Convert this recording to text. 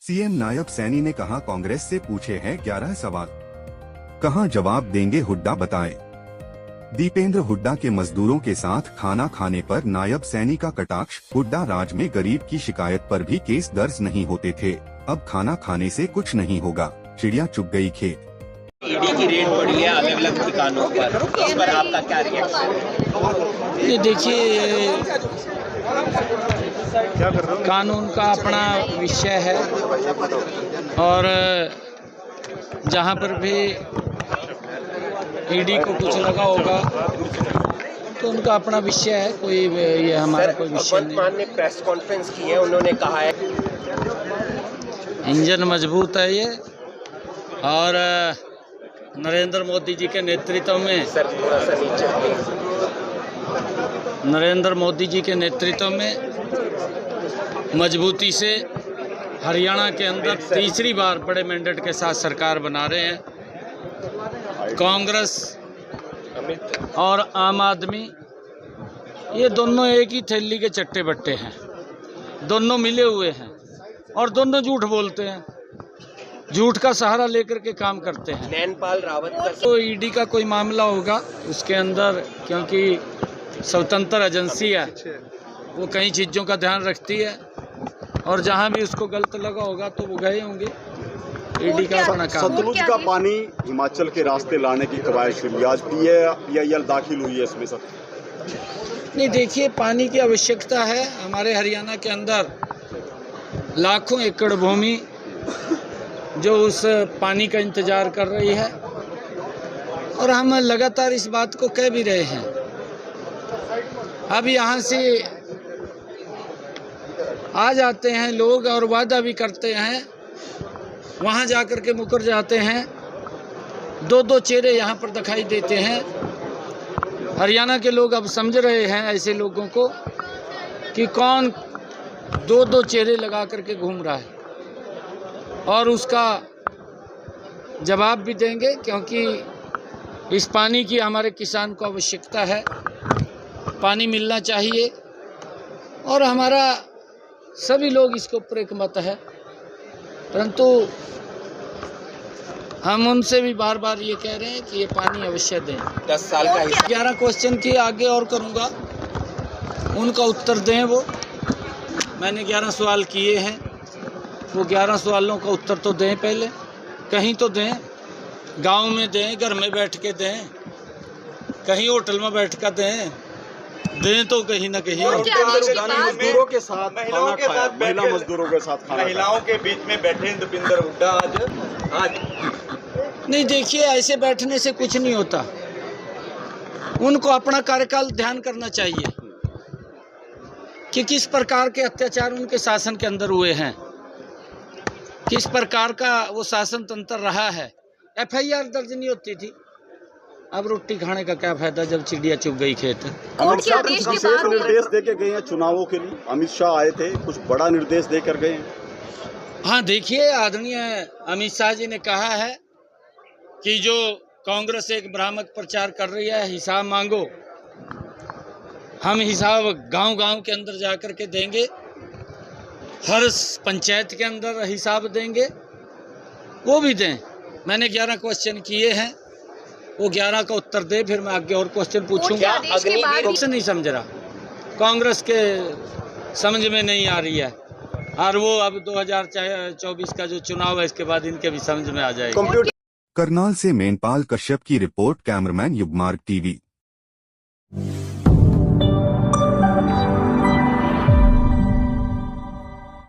CM Nayab Saini ने कहा कांग्रेस से पूछे हैं 11 सवाल, कहां जवाब देंगे हुड्डा बताएं। दीपेंद्र हुड्डा के मजदूरों के साथ खाना खाने पर नायब सैनी का कटाक्ष। हुड्डा राज में गरीब की शिकायत पर भी केस दर्ज नहीं होते थे, अब खाना खाने से कुछ नहीं होगा, चिड़िया चुग गई खेत। ईडी की रेड पड़ी है अलग अलग ठिकानों पर, इस पर आपका क्या रिएक्शन है? ये देखिए, कानून का अपना विषय है और जहाँ पर भी ईडी को कुछ लगा होगा तो उनका अपना विषय है, कोई ये हमारा कोई विषय नहीं। मान ने प्रेस कॉन्फ्रेंस की है, उन्होंने कहा है इंजन मजबूत है ये और नरेंद्र मोदी जी के नेतृत्व में नरेंद्र मोदी जी के नेतृत्व में मजबूती से हरियाणा के अंदर तीसरी बार बड़े मैंडेट के साथ सरकार बना रहे हैं। कांग्रेस और आम आदमी ये दोनों एक ही थैली के चट्टे बट्टे हैं, दोनों मिले हुए हैं और दोनों झूठ बोलते हैं, झूठ का सहारा लेकर के काम करते हैं। नैनपाल रावत का तो ईडी का कोई मामला होगा उसके अंदर, क्योंकि स्वतंत्र एजेंसी है, वो कई चीज़ों का ध्यान रखती है और जहां भी उसको गलत लगा होगा तो वो गए होंगे। ईडी का अपना काम। सतलुज का पानी हिमाचल के रास्ते लाने की कवायद शुरू, आज पीआईएल दाखिल हुई है इसमें। सर नहीं, देखिए, पानी की आवश्यकता है। हमारे हरियाणा के अंदर लाखों एकड़ भूमि जो उस पानी का इंतजार कर रही है और हम लगातार इस बात को कह भी रहे हैं। अब यहाँ से आ जाते हैं लोग और वादा भी करते हैं, वहाँ जाकर के मुकर जाते हैं। दो दो चेहरे यहाँ पर दिखाई देते हैं। हरियाणा के लोग अब समझ रहे हैं ऐसे लोगों को कि कौन दो दो चेहरे लगा करके घूम रहा है और उसका जवाब भी देंगे, क्योंकि इस पानी की हमारे किसान को आवश्यकता है। पानी मिलना चाहिए और हमारा सभी लोग इसके ऊपर एक मत है, परंतु हम उनसे भी बार बार ये कह रहे हैं कि ये पानी अवश्य दें। 10 साल का 11 क्वेश्चन किए, आगे और करूँगा, उनका उत्तर दें। वो मैंने 11 सवाल किए हैं, वो 11 सवालों का उत्तर तो दें, पहले कहीं तो दें, गांव में दें, घर में बैठ के दें, कहीं होटल में बैठ कर दें तो कहीं ना कहीं। मजदूरों के साथ महिला मजदूरों के साथ महिलाओं के बीच में बैठे दीपेंद्र हुड्डा आज नहीं, देखिए, ऐसे बैठने से कुछ नहीं होता। उनको अपना कार्यकाल ध्यान करना चाहिए कि किस प्रकार के अत्याचार उनके शासन के अंदर हुए हैं, किस प्रकार का वो शासन तंत्र रहा है। एफआईआर दर्ज नहीं होती थी, अब रोटी खाने का क्या फायदा जब चिड़िया चुग गई खेत। अमित शाह विशेष निर्देश दे के गए हैं चुनावों के लिए। अमित शाह आए थे, कुछ बड़ा निर्देश देकर गए हैं। हाँ, देखिए, आदरणीय अमित शाह जी ने कहा है कि जो कांग्रेस एक भ्रामक प्रचार कर रही है, हिसाब मांगो। हम हिसाब गांव-गांव के अंदर जाकर के देंगे, हर पंचायत के अंदर हिसाब देंगे, वो भी दें। मैंने 11 क्वेश्चन किए हैं, वो 11 का उत्तर दे, फिर मैं आगे और क्वेश्चन पूछूंगा। क्वेश्चन नहीं समझ रहा, कांग्रेस के समझ में नहीं आ रही है और वो अब 2024 का जो चुनाव है इसके बाद इनके भी समझ में आ जाएगा। करनाल से मेनपाल कश्यप की रिपोर्ट, कैमरामैन युगमार्ग टीवी।